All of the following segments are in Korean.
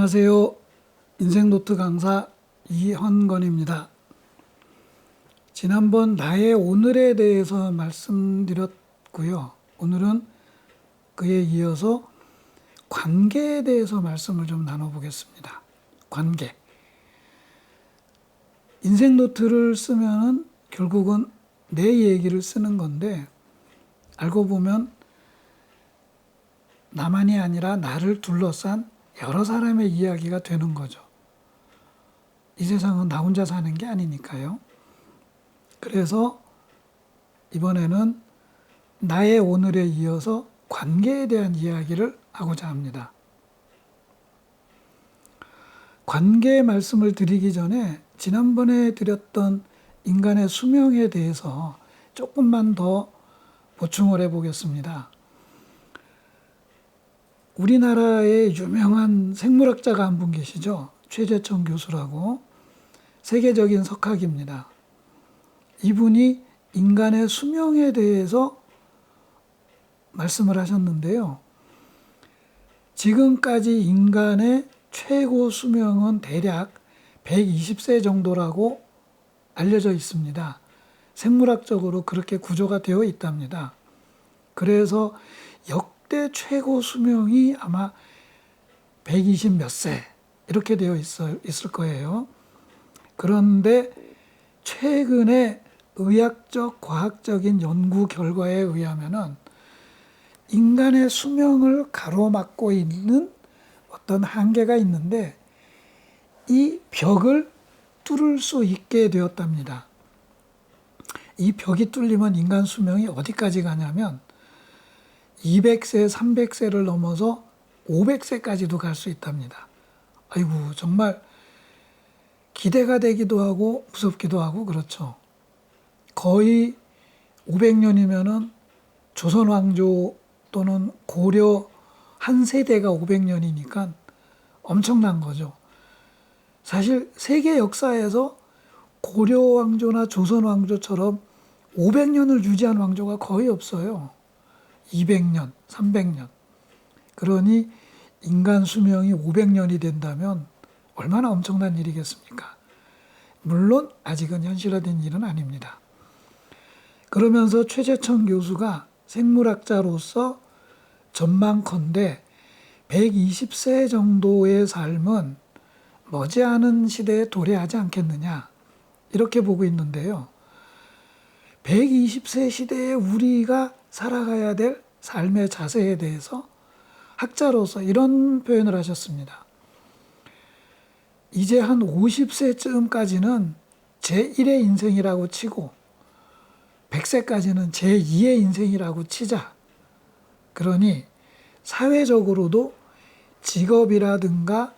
안녕하세요. 인생노트 강사 이헌건입니다. 지난번 나의 오늘에 대해서 말씀드렸고요. 오늘은 그에 이어서 관계에 대해서 말씀을 좀 나눠보겠습니다. 관계. 인생노트를 쓰면은 결국은 내 얘기를 쓰는 건데, 알고 보면 나만이 아니라 나를 둘러싼 여러 사람의 이야기가 되는 거죠. 이 세상은 나 혼자 사는 게 아니니까요. 그래서 이번에는 나의 오늘에 이어서 관계에 대한 이야기를 하고자 합니다. 관계 말씀을 드리기 전에 지난번에 드렸던 인간의 수명에 대해서 조금만 더 보충을 해보겠습니다. 우리나라의 유명한 생물학자가 한 분 계시죠. 최재천 교수라고. 세계적인 석학입니다. 이분이 인간의 수명에 대해서 말씀을 하셨는데요. 지금까지 인간의 최고 수명은 대략 120세 정도라고 알려져 있습니다. 생물학적으로 그렇게 구조가 되어 있답니다. 그래서 역대 최고 수명이 아마 120 몇 세 이렇게 되어 있을 거예요. 그런데 최근에 의학적, 과학적인 연구 결과에 의하면은 인간의 수명을 가로막고 있는 어떤 한계가 있는데 이 벽을 뚫을 수 있게 되었답니다. 이 벽이 뚫리면 인간 수명이 어디까지 가냐면 200세, 300세를 넘어서 500세까지도 갈 수 있답니다. 아이고, 정말 기대가 되기도 하고 무섭기도 하고 그렇죠. 거의 500년이면은 조선 왕조 또는 고려 한 세대가 500년이니까 엄청난 거죠. 사실 세계 역사에서 고려 왕조나 조선 왕조처럼 500년을 유지한 왕조가 거의 없어요. 200년, 300년. 그러니 인간 수명이 500년이 된다면 얼마나 엄청난 일이겠습니까? 물론 아직은 현실화된 일은 아닙니다. 그러면서 최재천 교수가 생물학자로서 전망컨대 120세 정도의 삶은 머지않은 시대에 도래하지 않겠느냐 이렇게 보고 있는데요. 120세 시대에 우리가 살아가야 될 삶의 자세에 대해서 학자로서 이런 표현을 하셨습니다. 이제 한 50세쯤까지는 제1의 인생이라고 치고 100세까지는 제2의 인생이라고 치자. 그러니 사회적으로도 직업이라든가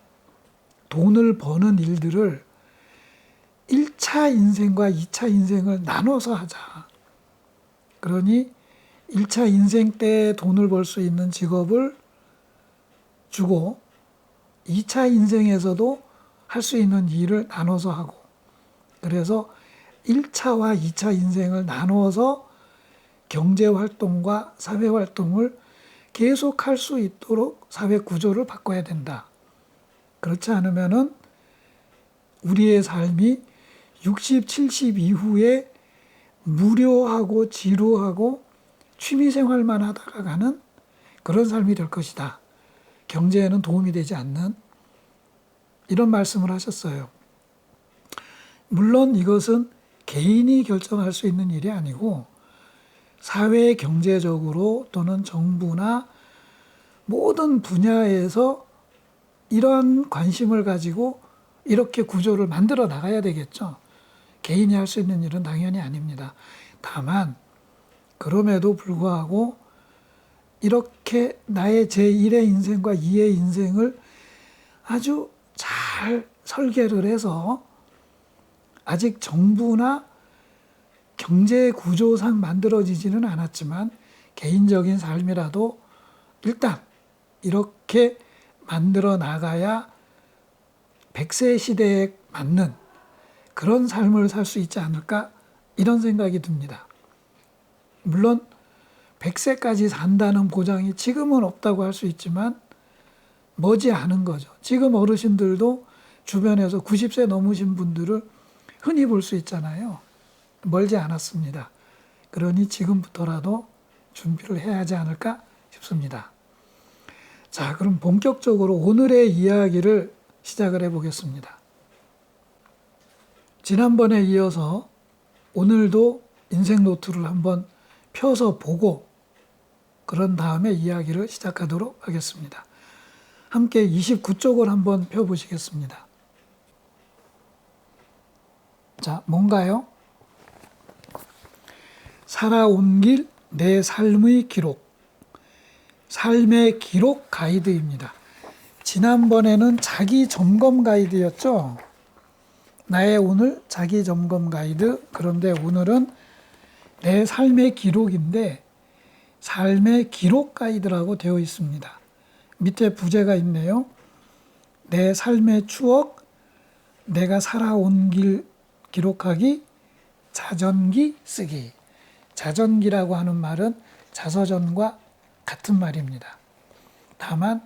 돈을 버는 일들을 1차 인생과 2차 인생을 나눠서 하자. 그러니 1차 인생 때 돈을 벌 수 있는 직업을 주고 2차 인생에서도 할 수 있는 일을 나눠서 하고, 그래서 1차와 2차 인생을 나눠서 경제활동과 사회활동을 계속 할 수 있도록 사회 구조를 바꿔야 된다. 그렇지 않으면은 우리의 삶이 60, 70 이후에 무료하고 지루하고 취미생활만 하다가 가는 그런 삶이 될 것이다. 경제에는 도움이 되지 않는 이런 말씀을 하셨어요. 물론 이것은 개인이 결정할 수 있는 일이 아니고 사회 경제적으로 또는 정부나 모든 분야에서 이러한 관심을 가지고 이렇게 구조를 만들어 나가야 되겠죠. 개인이 할 수 있는 일은 당연히 아닙니다. 다만 그럼에도 불구하고 이렇게 나의 제1의 인생과 2의 인생을 아주 잘 설계를 해서 아직 정부나 경제 구조상 만들어지지는 않았지만 개인적인 삶이라도 일단 이렇게 만들어 나가야 100세 시대에 맞는 그런 삶을 살 수 있지 않을까 이런 생각이 듭니다. 물론 100세까지 산다는 보장이 지금은 없다고 할 수 있지만 머지 않은 거죠. 지금 어르신들도 주변에서 90세 넘으신 분들을 흔히 볼 수 있잖아요. 멀지 않았습니다. 그러니 지금부터라도 준비를 해야 하지 않을까 싶습니다. 자, 그럼 본격적으로 오늘의 이야기를 시작을 해보겠습니다. 지난번에 이어서 오늘도 인생 노트를 한번 펴서 보고 그런 다음에 이야기를 시작하도록 하겠습니다. 함께 29쪽을 한번 펴보시겠습니다. 자, 뭔가요? 살아온 길, 내 삶의 기록. 삶의 기록 가이드입니다. 지난번에는 자기 점검 가이드였죠. 나의 오늘 자기 점검 가이드. 그런데 오늘은 내 삶의 기록인데 삶의 기록 가이드라고 되어 있습니다. 밑에 부제가 있네요. 내 삶의 추억, 내가 살아온 길 기록하기, 자전기 쓰기. 자전기라고 하는 말은 자서전과 같은 말입니다. 다만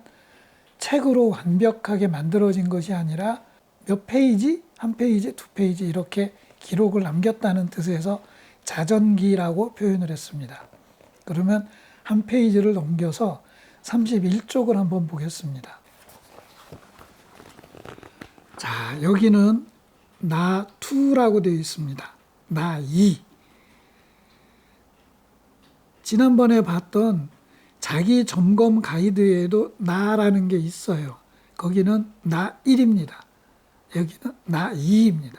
책으로 완벽하게 만들어진 것이 아니라 몇 페이지, 한 페이지, 두 페이지 이렇게 기록을 남겼다는 뜻에서 자전기라고 표현을 했습니다. 그러면 한 페이지를 넘겨서 31쪽을 한번 보겠습니다. 자, 여기는 나 2라고 되어 있습니다. 나 2. 지난번에 봤던 자기 점검 가이드에도 나라는 게 있어요. 거기는 나 1입니다. 여기는 나 2입니다.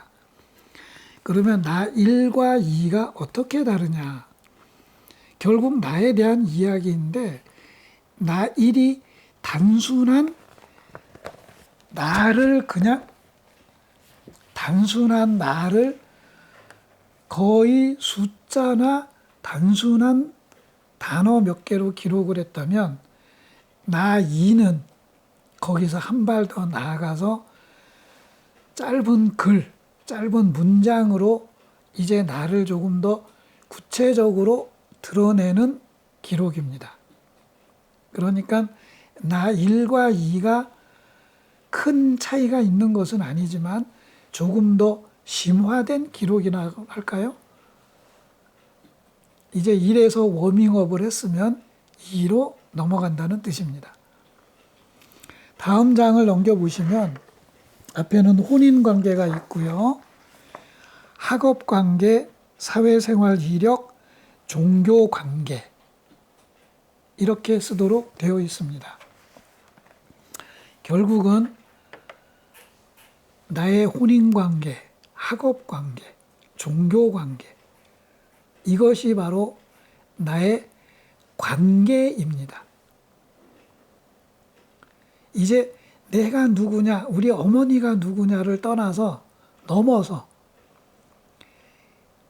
그러면 나 1과 2가 어떻게 다르냐? 결국 나에 대한 이야기인데 나 1이 단순한 나를 그냥 단순한 나를 거의 숫자나 단순한 단어 몇 개로 기록을 했다면 나 2는 거기서 한 발 더 나아가서 짧은 글, 짧은 문장으로 이제 나를 조금 더 구체적으로 드러내는 기록입니다. 그러니까 나 1과 2가 큰 차이가 있는 것은 아니지만 조금 더 심화된 기록이나 할까요? 이제 1에서 워밍업을 했으면 2로 넘어간다는 뜻입니다. 다음 장을 넘겨보시면 앞에는 혼인관계가 있고요. 학업관계, 사회생활 이력, 종교관계 이렇게 쓰도록 되어 있습니다. 결국은 나의 혼인관계, 학업관계, 종교관계 이것이 바로 나의 관계입니다. 이제 내가 누구냐, 우리 어머니가 누구냐를 떠나서 넘어서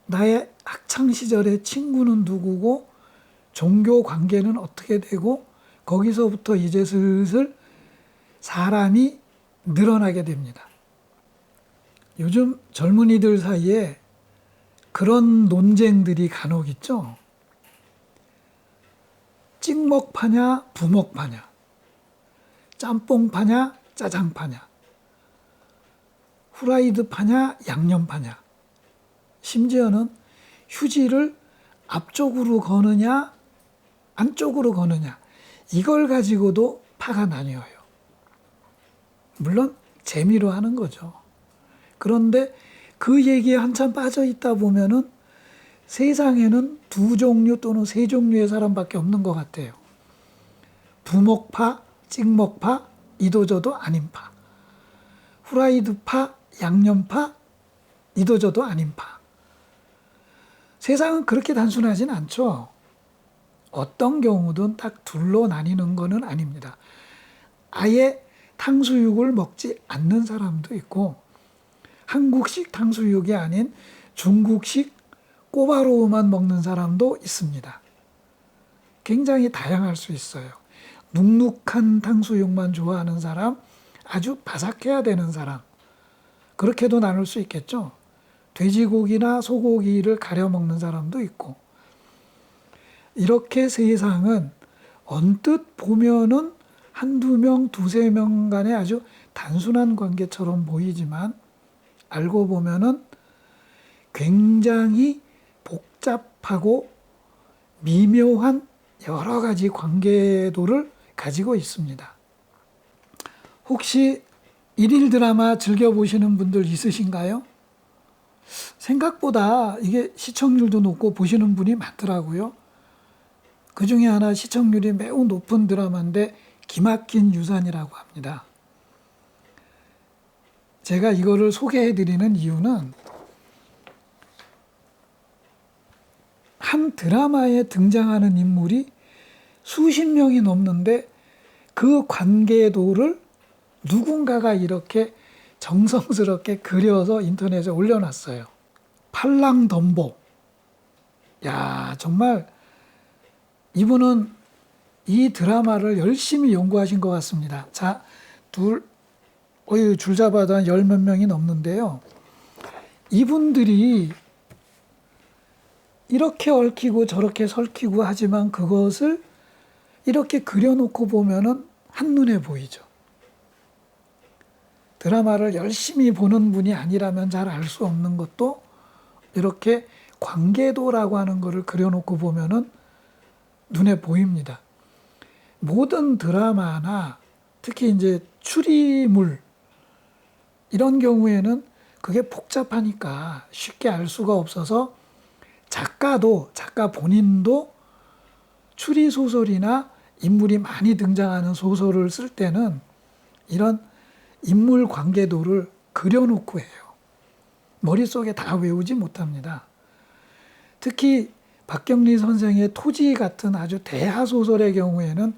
나의 학창시절의 친구는 누구고 종교 관계는 어떻게 되고 거기서부터 이제 슬슬 사람이 늘어나게 됩니다. 요즘 젊은이들 사이에 그런 논쟁들이 간혹 있죠. 찍먹파냐, 부먹파냐, 짬뽕파냐, 짜장파냐, 후라이드파냐, 양념파냐, 심지어는 휴지를 앞쪽으로 거느냐, 안쪽으로 거느냐, 이걸 가지고도 파가 나뉘어요. 물론 재미로 하는 거죠. 그런데 그 얘기에 한참 빠져 있다 보면은 세상에는 두 종류 또는 세 종류의 사람밖에 없는 것 같아요. 부먹파, 찍먹파, 이도저도 아닌 파. 후라이드파, 양념파, 이도저도 아닌 파. 세상은 그렇게 단순하진 않죠. 어떤 경우든 딱 둘로 나뉘는 것은 아닙니다. 아예 탕수육을 먹지 않는 사람도 있고 한국식 탕수육이 아닌 중국식 꼬바로우만 먹는 사람도 있습니다. 굉장히 다양할 수 있어요. 눅눅한 탕수육만 좋아하는 사람, 아주 바삭해야 되는 사람, 그렇게도 나눌 수 있겠죠. 돼지고기나 소고기를 가려 먹는 사람도 있고, 이렇게 세상은 언뜻 보면은 한두 명, 두세 명 간의 아주 단순한 관계처럼 보이지만 알고 보면은 굉장히 복잡하고 미묘한 여러 가지 관계도를 가지고 있습니다. 혹시 일일 드라마 즐겨보시는 분들 있으신가요? 생각보다 이게 시청률도 높고 보시는 분이 많더라고요. 그 중에 하나 시청률이 매우 높은 드라마인데 기막힌 유산이라고 합니다. 제가 이거를 소개해드리는 이유는 한 드라마에 등장하는 인물이 수십 명이 넘는데 그 관계도를 누군가가 이렇게 정성스럽게 그려서 인터넷에 올려놨어요. 팔랑덤보. 야, 정말 이분은 이 드라마를 열심히 연구하신 것 같습니다. 자, 줄 잡아도 한 열 몇 명이 넘는데요. 이분들이 이렇게 얽히고 저렇게 설키고 하지만 그것을 이렇게 그려놓고 보면은 한눈에 보이죠. 드라마를 열심히 보는 분이 아니라면 잘 알 수 없는 것도 이렇게 관계도라고 하는 것을 그려놓고 보면은 눈에 보입니다. 모든 드라마나 특히 이제 추리물 이런 경우에는 그게 복잡하니까 쉽게 알 수가 없어서 작가 본인도 추리 소설이나 인물이 많이 등장하는 소설을 쓸 때는 이런 인물 관계도를 그려놓고 해요. 머릿속에 다 외우지 못합니다. 특히 박경리 선생의 토지 같은 아주 대하소설의 경우에는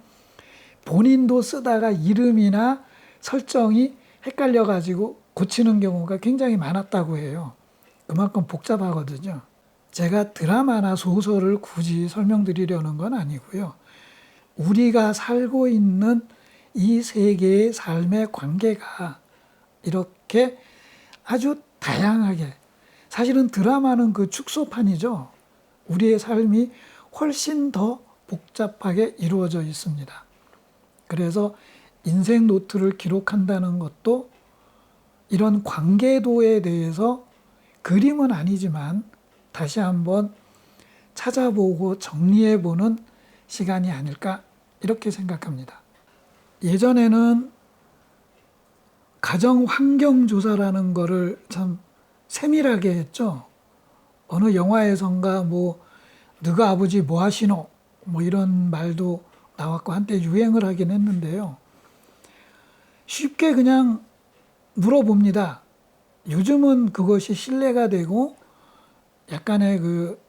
본인도 쓰다가 이름이나 설정이 헷갈려가지고 고치는 경우가 굉장히 많았다고 해요. 그만큼 복잡하거든요. 제가 드라마나 소설을 굳이 설명드리려는 건 아니고요. 우리가 살고 있는 이 세계의 삶의 관계가 이렇게 아주 다양하게, 사실은 드라마는 그 축소판이죠. 우리의 삶이 훨씬 더 복잡하게 이루어져 있습니다. 그래서 인생 노트를 기록한다는 것도 이런 관계도에 대해서 그림은 아니지만 다시 한번 찾아보고 정리해보는 시간이 아닐까 이렇게 생각합니다. 예전에는 가정환경조사라는 거를 참 세밀하게 했죠. 어느 영화에선가 너가 아버지 뭐 하시노? 이런 말도 나왔고 한때 유행을 하긴 했는데요. 쉽게 그냥 물어봅니다. 요즘은 그것이 신뢰가 되고 약간의 그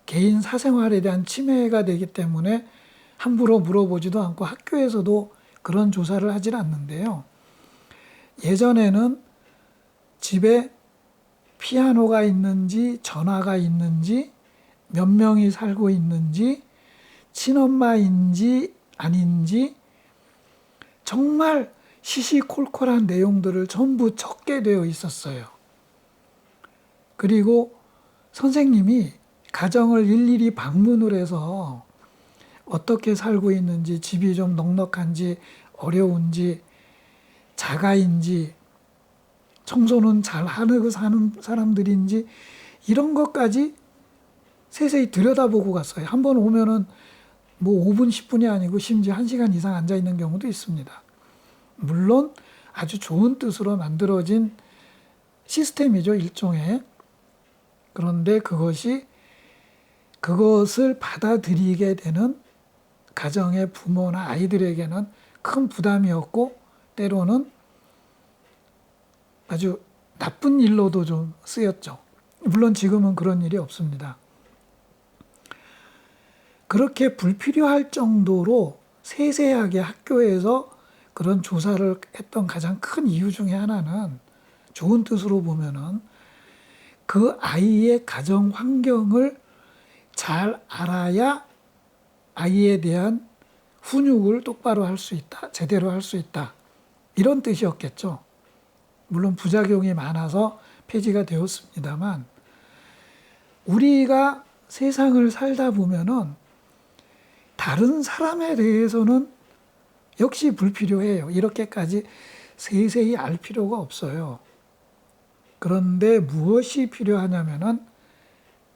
개인 사생활에 대한 침해가 되기 때문에 함부로 물어보지도 않고 학교에서도 그런 조사를 하질 않는데요. 예전에는 집에 피아노가 있는지 전화가 있는지 몇 명이 살고 있는지 친엄마인지 아닌지 정말 시시콜콜한 내용들을 전부 적게 되어 있었어요. 그리고 선생님이 가정을 일일이 방문을 해서 어떻게 살고 있는지, 집이 좀 넉넉한지 어려운지, 자가인지, 청소는 잘 하고 사는 사람들인지 이런 것까지 세세히 들여다보고 갔어요. 한 번 오면은 5분, 10분이 아니고 심지어 1시간 이상 앉아 있는 경우도 있습니다. 물론 아주 좋은 뜻으로 만들어진 시스템이죠, 일종의. 그런데 그것을 받아들이게 되는 가정의 부모나 아이들에게는 큰 부담이었고 때로는 아주 나쁜 일로도 좀 쓰였죠. 물론 지금은 그런 일이 없습니다. 그렇게 불필요할 정도로 세세하게 학교에서 그런 조사를 했던 가장 큰 이유 중에 하나는 좋은 뜻으로 보면은 그 아이의 가정 환경을 잘 알아야 아이에 대한 훈육을 똑바로 할 수 있다, 제대로 할 수 있다. 이런 뜻이었겠죠. 물론 부작용이 많아서 폐지가 되었습니다만 우리가 세상을 살다 보면은 다른 사람에 대해서는 역시 불필요해요. 이렇게까지 세세히 알 필요가 없어요. 그런데 무엇이 필요하냐면은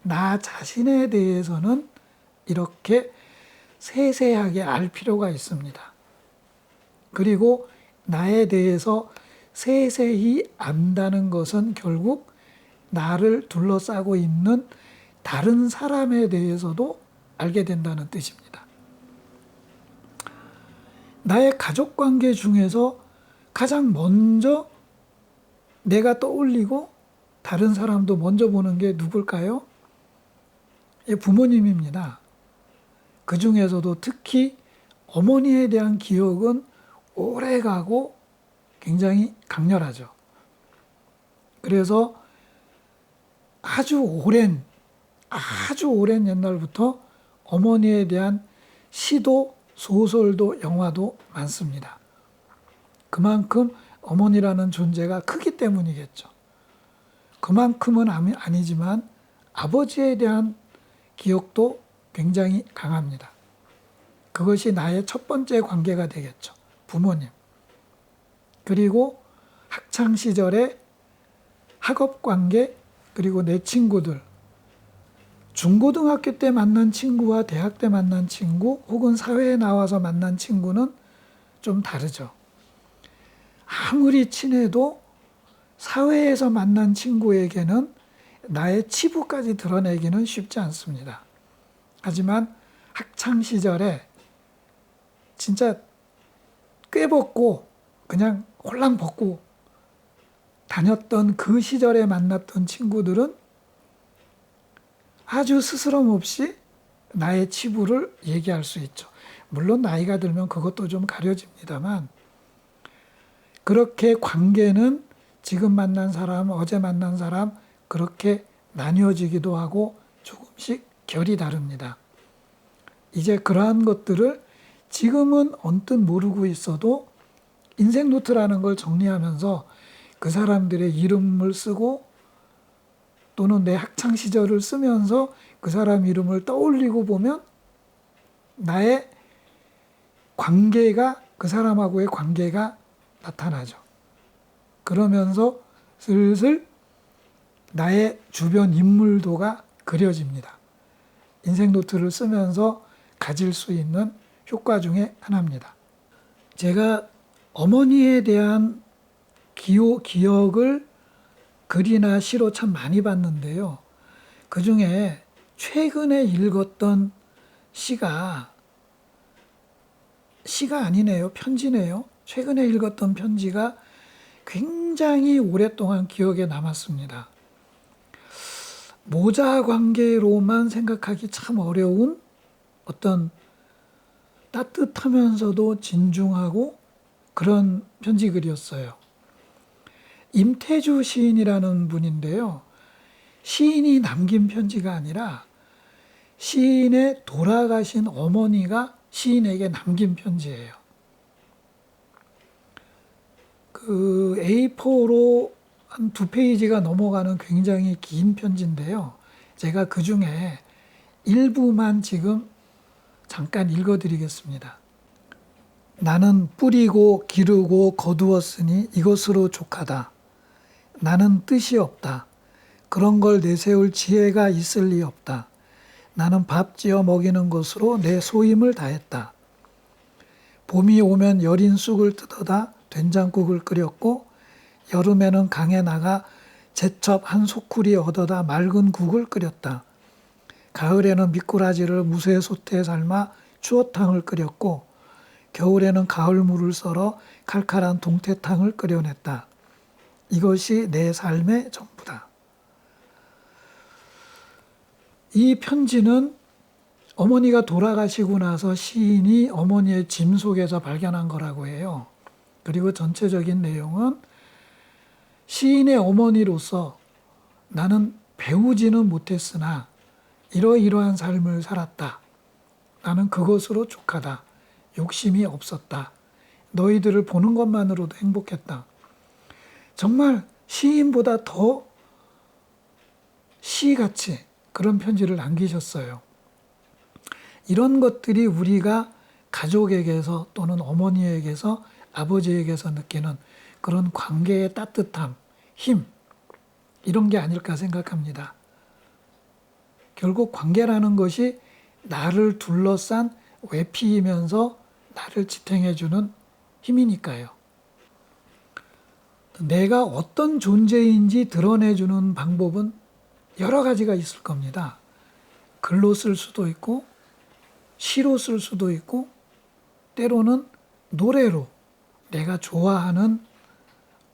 나 자신에 대해서는 이렇게 세세하게 알 필요가 있습니다. 그리고 나에 대해서 세세히 안다는 것은 결국 나를 둘러싸고 있는 다른 사람에 대해서도 알게 된다는 뜻입니다. 나의 가족 관계 중에서 가장 먼저 내가 떠올리고 다른 사람도 먼저 보는 게 누굴까요? 부모님입니다. 그 중에서도 특히 어머니에 대한 기억은 오래가고 굉장히 강렬하죠. 그래서 아주 오랜 옛날부터 어머니에 대한 시도, 소설도, 영화도 많습니다. 그만큼 어머니라는 존재가 크기 때문이겠죠. 그만큼은 아니지만 아버지에 대한 기억도 굉장히 강합니다. 그것이 나의 첫 번째 관계가 되겠죠. 부모님. 그리고 학창 시절의 학업 관계, 그리고 내 친구들. 중고등학교 때 만난 친구와 대학 때 만난 친구, 혹은 사회에 나와서 만난 친구는 좀 다르죠. 아무리 친해도 사회에서 만난 친구에게는 나의 치부까지 드러내기는 쉽지 않습니다. 하지만 학창 시절에 진짜 꿰벗고 그냥 홀랑 벗고 다녔던 그 시절에 만났던 친구들은 아주 스스럼 없이 나의 치부를 얘기할 수 있죠. 물론 나이가 들면 그것도 좀 가려집니다만, 그렇게 관계는 지금 만난 사람, 어제 만난 사람 그렇게 나뉘어지기도 하고 조금씩 결이 다릅니다. 이제 그러한 것들을 지금은 언뜻 모르고 있어도 인생 노트라는 걸 정리하면서 그 사람들의 이름을 쓰고 또는 내 학창 시절을 쓰면서 그 사람 이름을 떠올리고 보면 나의 관계가, 그 사람하고의 관계가 나타나죠. 그러면서 슬슬 나의 주변 인물도가 그려집니다. 인생 노트를 쓰면서 가질 수 있는 효과 중에 하나입니다. 제가 어머니에 대한 기억을 글이나 시로 참 많이 봤는데요. 그 중에 최근에 읽었던 시가 아니네요. 편지네요. 최근에 읽었던 편지가 굉장히 오랫동안 기억에 남았습니다. 모자 관계로만 생각하기 참 어려운 어떤 따뜻하면서도 진중하고 그런 편지글이었어요. 임태주 시인이라는 분인데요. 시인이 남긴 편지가 아니라 시인의 돌아가신 어머니가 시인에게 남긴 편지예요. 그 A4로 한 2페이지가 넘어가는 굉장히 긴 편지인데요. 제가 그 중에 일부만 지금 잠깐 읽어드리겠습니다. 나는 뿌리고 기르고 거두었으니 이것으로 족하다. 나는 뜻이 없다. 그런 걸 내세울 지혜가 있을 리 없다. 나는 밥 지어 먹이는 것으로 내 소임을 다했다. 봄이 오면 여린 쑥을 뜯어다 된장국을 끓였고 여름에는 강에 나가 제첩 한 소쿠리 얻어다 맑은 국을 끓였다. 가을에는 미꾸라지를 무쇠 솥에 삶아 추어탕을 끓였고 겨울에는 가을물을 썰어 칼칼한 동태탕을 끓여냈다. 이것이 내 삶의 전부다. 이 편지는 어머니가 돌아가시고 나서 시인이 어머니의 짐 속에서 발견한 거라고 해요. 그리고 전체적인 내용은 시인의 어머니로서 나는 배우지는 못했으나 이러이러한 삶을 살았다. 나는 그것으로 족하다. 욕심이 없었다. 너희들을 보는 것만으로도 행복했다. 정말 시인보다 더 시같이 그런 편지를 남기셨어요. 이런 것들이 우리가 가족에게서 또는 어머니에게서 아버지에게서 느끼는 그런 관계의 따뜻함, 힘, 이런 게 아닐까 생각합니다. 결국 관계라는 것이 나를 둘러싼 외피이면서 나를 지탱해주는 힘이니까요. 내가 어떤 존재인지 드러내주는 방법은 여러 가지가 있을 겁니다. 글로 쓸 수도 있고, 시로 쓸 수도 있고, 때로는 노래로, 내가 좋아하는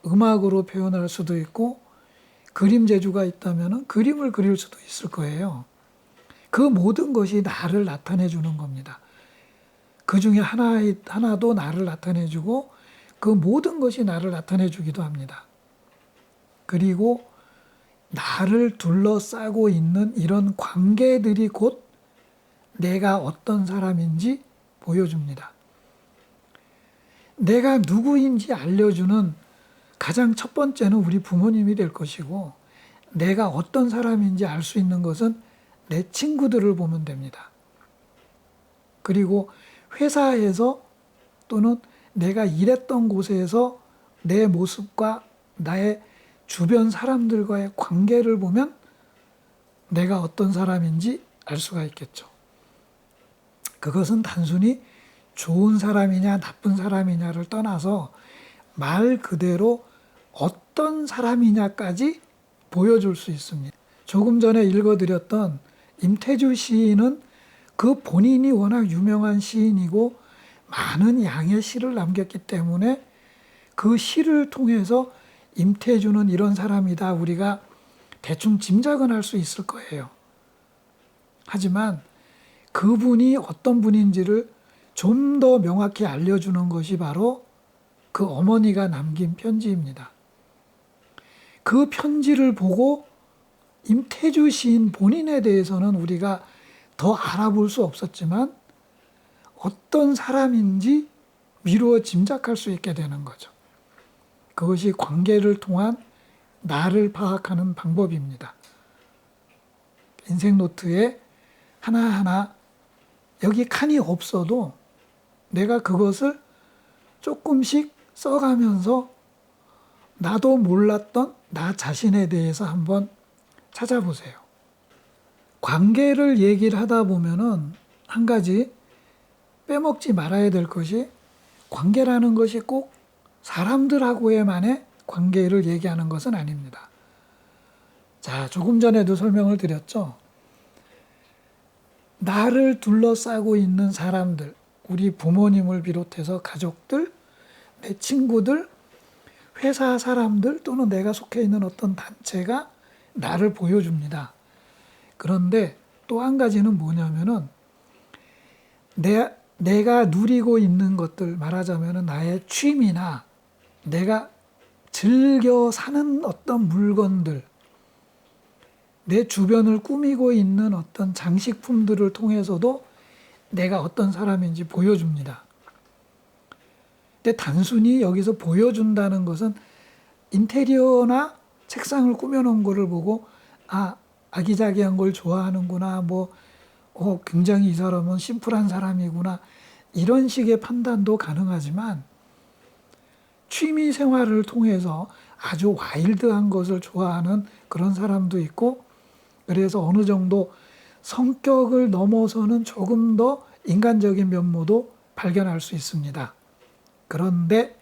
음악으로 표현할 수도 있고, 그림 재주가 있다면 그림을 그릴 수도 있을 거예요. 그 모든 것이 나를 나타내 주는 겁니다. 그 중에 하나도 나를 나타내 주고 그 모든 것이 나를 나타내 주기도 합니다. 그리고 나를 둘러싸고 있는 이런 관계들이 곧 내가 어떤 사람인지 보여줍니다. 내가 누구인지 알려주는 가장 첫 번째는 우리 부모님이 될 것이고, 내가 어떤 사람인지 알 수 있는 것은 내 친구들을 보면 됩니다. 그리고 회사에서 또는 내가 일했던 곳에서 내 모습과 나의 주변 사람들과의 관계를 보면 내가 어떤 사람인지 알 수가 있겠죠. 그것은 단순히 좋은 사람이냐 나쁜 사람이냐를 떠나서 말 그대로 어떤 사람이냐까지 보여줄 수 있습니다. 조금 전에 읽어드렸던 임태주 시인은 그 본인이 워낙 유명한 시인이고 많은 양의 시를 남겼기 때문에 그 시를 통해서 임태주는 이런 사람이다 우리가 대충 짐작은 할 수 있을 거예요. 하지만 그분이 어떤 분인지를 좀 더 명확히 알려주는 것이 바로 그 어머니가 남긴 편지입니다. 그 편지를 보고 임태주 시인 본인에 대해서는 우리가 더 알아볼 수 없었지만 어떤 사람인지 미루어 짐작할 수 있게 되는 거죠. 그것이 관계를 통한 나를 파악하는 방법입니다. 인생 노트에 하나하나 여기 칸이 없어도 내가 그것을 조금씩 써가면서 나도 몰랐던 나 자신에 대해서 한번 찾아보세요. 관계를 얘기를 하다 보면은 한 가지 빼먹지 말아야 될 것이 관계라는 것이 꼭 사람들하고의만의 관계를 얘기하는 것은 아닙니다. 자, 조금 전에도 설명을 드렸죠. 나를 둘러싸고 있는 사람들, 우리 부모님을 비롯해서 가족들, 내 친구들, 회사 사람들 또는 내가 속해 있는 어떤 단체가 나를 보여줍니다. 그런데 또 한 가지는 뭐냐면은 내가 누리고 있는 것들, 말하자면은 나의 취미나 내가 즐겨 사는 어떤 물건들, 내 주변을 꾸미고 있는 어떤 장식품들을 통해서도 내가 어떤 사람인지 보여줍니다. 근데 단순히 여기서 보여준다는 것은 인테리어나 책상을 꾸며놓은 거를 보고 아기자기한 걸 좋아하는구나, 굉장히 이 사람은 심플한 사람이구나, 이런 식의 판단도 가능하지만 취미 생활을 통해서 아주 와일드한 것을 좋아하는 그런 사람도 있고, 그래서 어느 정도 성격을 넘어서는 조금 더 인간적인 면모도 발견할 수 있습니다. 그런데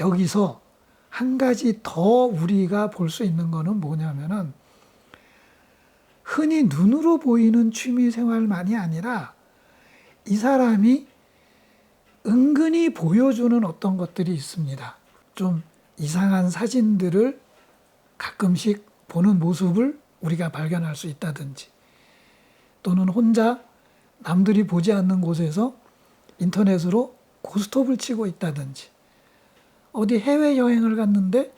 여기서 한 가지 더 우리가 볼 수 있는 거는 뭐냐면은 흔히 눈으로 보이는 취미 생활만이 아니라 이 사람이 은근히 보여주는 어떤 것들이 있습니다. 좀 이상한 사진들을 가끔씩 보는 모습을 우리가 발견할 수 있다든지, 또는 혼자 남들이 보지 않는 곳에서 인터넷으로 고스톱을 치고 있다든지, 어디 해외여행을 갔는데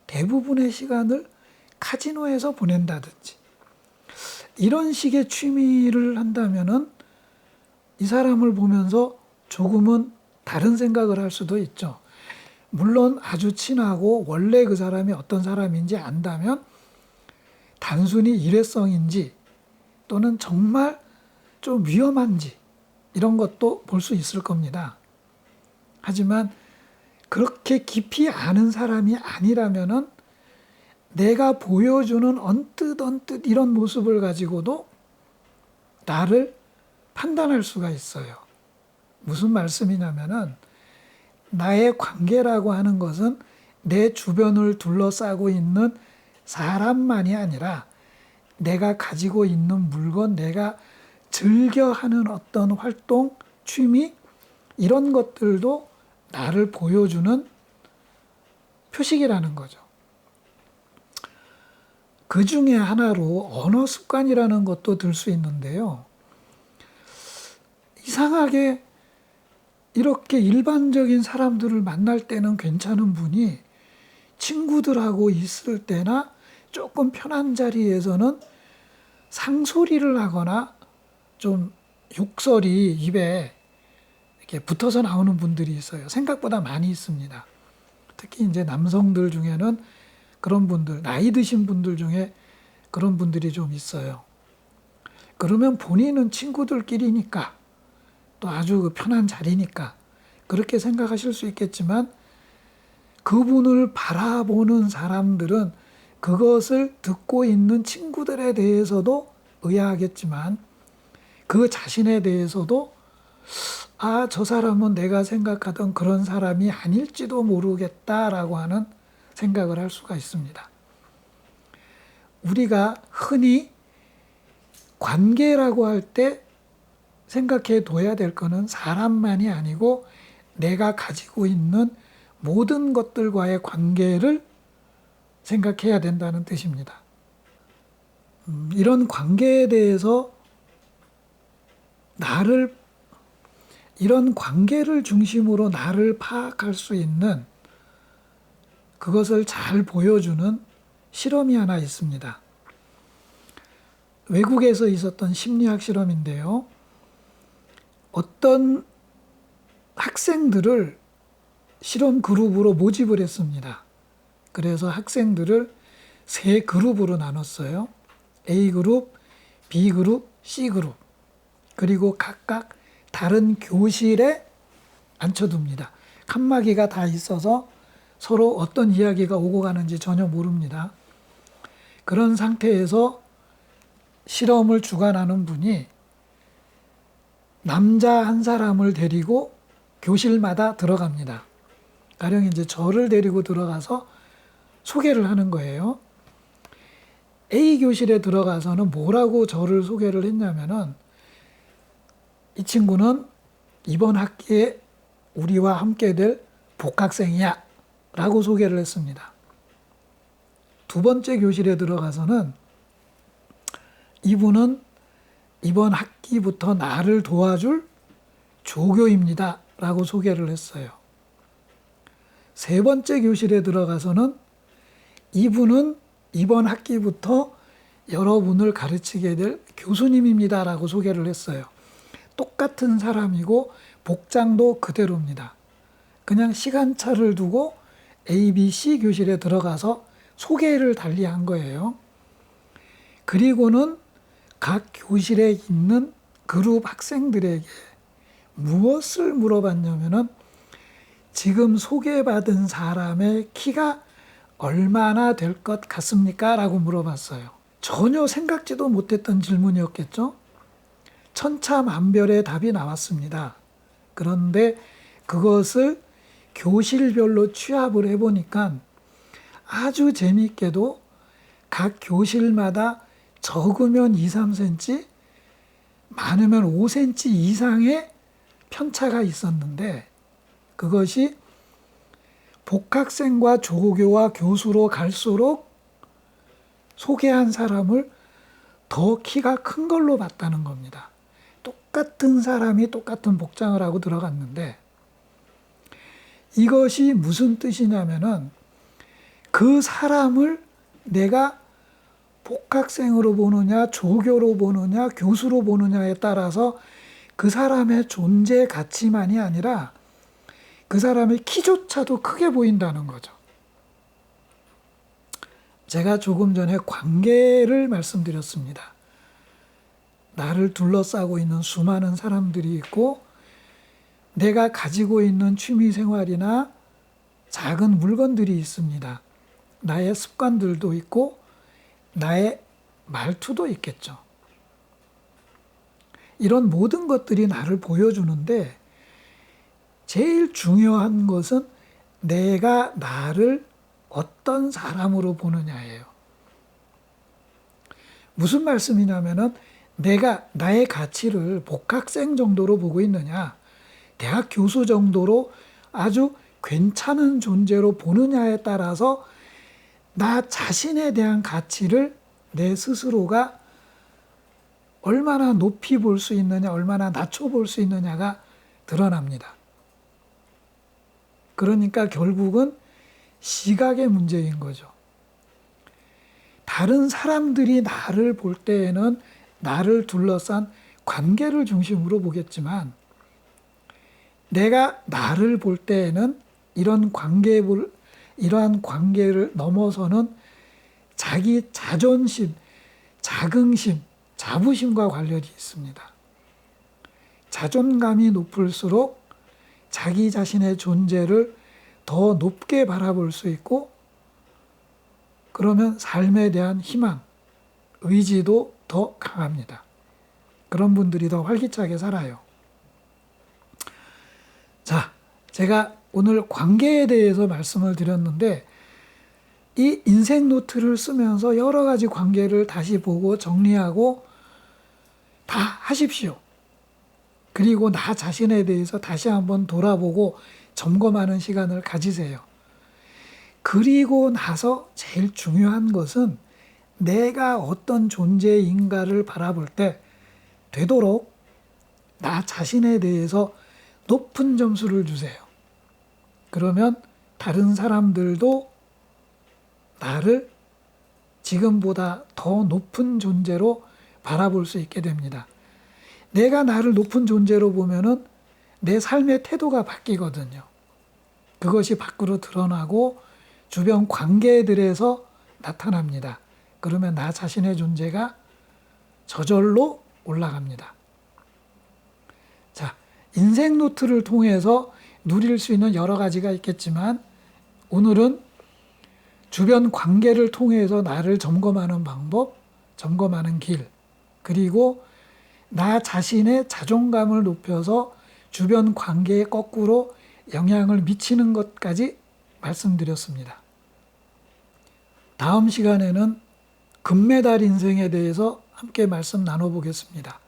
대부분의 시간을 카지노에서 보낸다든지, 이런 식의 취미를 한다면은 이 사람을 보면서 조금은 다른 생각을 할 수도 있죠. 물론 아주 친하고 원래 그 사람이 어떤 사람인지 안다면 단순히 일회성인지 또는 정말 좀 위험한지 이런 것도 볼 수 있을 겁니다. 하지만 그렇게 깊이 아는 사람이 아니라면은 내가 보여주는 언뜻 이런 모습을 가지고도 나를 판단할 수가 있어요. 무슨 말씀이냐면은 나의 관계라고 하는 것은 내 주변을 둘러싸고 있는 사람만이 아니라 내가 가지고 있는 물건, 내가 즐겨 하는 어떤 활동, 취미 이런 것들도 나를 보여주는 표식이라는 거죠. 그 중에 하나로 언어 습관이라는 것도 들 수 있는데요. 이상하게 이렇게 일반적인 사람들을 만날 때는 괜찮은 분이 친구들하고 있을 때나 조금 편한 자리에서는 상소리를 하거나 좀 욕설이 입에 이렇게 붙어서 나오는 분들이 있어요. 생각보다 많이 있습니다. 특히 이제 남성들 중에는 그런 분들, 나이 드신 분들 중에 그런 분들이 좀 있어요. 그러면 본인은 친구들끼리니까 또 아주 편한 자리니까 그렇게 생각하실 수 있겠지만 그분을 바라보는 사람들은 그것을 듣고 있는 친구들에 대해서도 의아하겠지만 그 자신에 대해서도 아, 저 사람은 내가 생각하던 그런 사람이 아닐지도 모르겠다라고 하는 생각을 할 수가 있습니다. 우리가 흔히 관계라고 할 때 생각해 둬야 될 거는 사람만이 아니고 내가 가지고 있는 모든 것들과의 관계를 생각해야 된다는 뜻입니다. 이런 관계에 대해서 이런 관계를 중심으로 나를 파악할 수 있는 그것을 잘 보여주는 실험이 하나 있습니다. 외국에서 있었던 심리학 실험인데요. 어떤 학생들을 실험 그룹으로 모집을 했습니다. 그래서 학생들을 세 그룹으로 나눴어요. A그룹, B그룹, C그룹. 그리고 각각 다른 교실에 앉혀둡니다. 칸막이가 다 있어서 서로 어떤 이야기가 오고 가는지 전혀 모릅니다. 그런 상태에서 실험을 주관하는 분이 남자 한 사람을 데리고 교실마다 들어갑니다. 가령 이제 저를 데리고 들어가서 소개를 하는 거예요. A 교실에 들어가서는 뭐라고 저를 소개를 했냐면은 이 친구는 이번 학기에 우리와 함께 될 복학생이야 라고 소개를 했습니다. 두 번째 교실에 들어가서는 이분은 이번 학기부터 나를 도와줄 조교입니다 라고 소개를 했어요. 세 번째 교실에 들어가서는 이분은 이번 학기부터 여러분을 가르치게 될 교수님입니다 라고 소개를 했어요. 똑같은 사람이고 복장도 그대로입니다. 그냥 시간차를 두고 A, B, C 교실에 들어가서 소개를 달리한 거예요. 그리고는 각 교실에 있는 그룹 학생들에게 무엇을 물어봤냐면은 지금 소개받은 사람의 키가 얼마나 될 것 같습니까? 라고 물어봤어요. 전혀 생각지도 못했던 질문이었겠죠? 천차만별의 답이 나왔습니다. 그런데 그것을 교실별로 취합을 해보니까 아주 재미있게도 각 교실마다 적으면 2, 3cm, 많으면 5cm 이상의 편차가 있었는데 그것이 복학생과 조교와 교수로 갈수록 소개한 사람을 더 키가 큰 걸로 봤다는 겁니다. 똑같은 사람이 똑같은 복장을 하고 들어갔는데 이것이 무슨 뜻이냐면은 그 사람을 내가 복학생으로 보느냐, 조교로 보느냐, 교수로 보느냐에 따라서 그 사람의 존재 가치만이 아니라 그 사람의 키조차도 크게 보인다는 거죠. 제가 조금 전에 관계를 말씀드렸습니다. 나를 둘러싸고 있는 수많은 사람들이 있고 내가 가지고 있는 취미 생활이나 작은 물건들이 있습니다. 나의 습관들도 있고 나의 말투도 있겠죠. 이런 모든 것들이 나를 보여주는데 제일 중요한 것은 내가 나를 어떤 사람으로 보느냐예요. 무슨 말씀이냐면은 내가 나의 가치를 복학생 정도로 보고 있느냐, 대학 교수 정도로 아주 괜찮은 존재로 보느냐에 따라서 나 자신에 대한 가치를 내 스스로가 얼마나 높이 볼 수 있느냐, 얼마나 낮춰 볼 수 있느냐가 드러납니다. 그러니까 결국은 시각의 문제인 거죠. 다른 사람들이 나를 볼 때에는 나를 둘러싼 관계를 중심으로 보겠지만 내가 나를 볼 때에는 이러한 관계를 넘어서는 자기 자존심, 자긍심, 자부심과 관련이 있습니다. 자존감이 높을수록 자기 자신의 존재를 더 높게 바라볼 수 있고 그러면 삶에 대한 희망, 의지도 더 강합니다. 그런 분들이 더 활기차게 살아요. 자, 제가 오늘 관계에 대해서 말씀을 드렸는데 이 인생 노트를 쓰면서 여러 가지 관계를 다시 보고 정리하고 다 하십시오. 그리고 나 자신에 대해서 다시 한번 돌아보고 점검하는 시간을 가지세요. 그리고 나서 제일 중요한 것은 내가 어떤 존재인가를 바라볼 때 되도록 나 자신에 대해서 높은 점수를 주세요. 그러면 다른 사람들도 나를 지금보다 더 높은 존재로 바라볼 수 있게 됩니다. 내가 나를 높은 존재로 보면은 내 삶의 태도가 바뀌거든요. 그것이 밖으로 드러나고 주변 관계들에서 나타납니다. 그러면 나 자신의 존재가 저절로 올라갑니다. 자, 인생 노트를 통해서 누릴 수 있는 여러 가지가 있겠지만 오늘은 주변 관계를 통해서 나를 점검하는 방법, 점검하는 길, 그리고 나 자신의 자존감을 높여서 주변 관계에 거꾸로 영향을 미치는 것까지 말씀드렸습니다. 다음 시간에는 금메달 인생에 대해서 함께 말씀 나눠보겠습니다.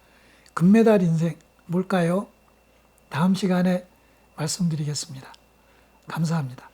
금메달 인생 뭘까요? 다음 시간에 말씀드리겠습니다. 감사합니다.